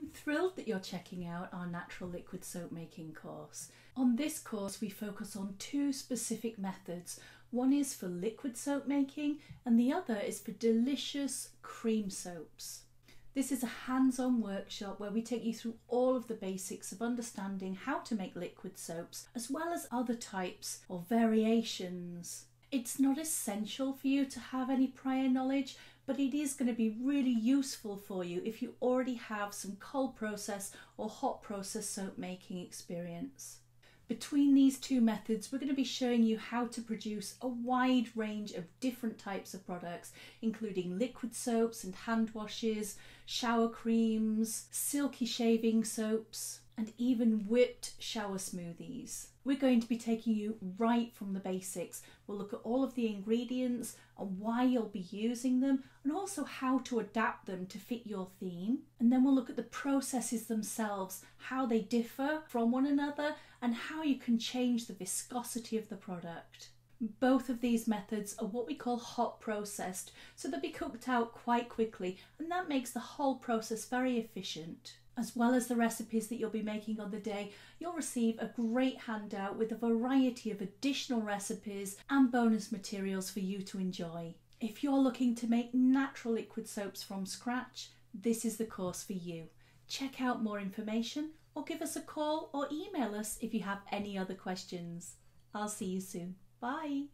I'm thrilled that you're checking out our natural liquid soap making course. On this course we focus on two specific methods. One is for liquid soap making and the other is for delicious cream soaps. This is a hands-on workshop where we take you through all of the basics of understanding how to make liquid soaps as well as other types or variations. It's not essential for you to have any prior knowledge, but it is going to be really useful for you if you already have some cold process or hot process soap making experience. Between these two methods, we're going to be showing you how to produce a wide range of different types of products, including liquid soaps and hand washes, shower creams, silky shaving soaps, and even whipped shower smoothies. We're going to be taking you right from the basics. We'll look at all of the ingredients and why you'll be using them, and also how to adapt them to fit your theme. And then we'll look at the processes themselves, how they differ from one another, and how you can change the viscosity of the product. Both of these methods are what we call hot processed, so they'll be cooked out quite quickly, and that makes the whole process very efficient. As well as the recipes that you'll be making on the day, you'll receive a great handout with a variety of additional recipes and bonus materials for you to enjoy. If you're looking to make natural liquid soaps from scratch, this is the course for you. Check out more information or give us a call or email us if you have any other questions. I'll see you soon. Bye.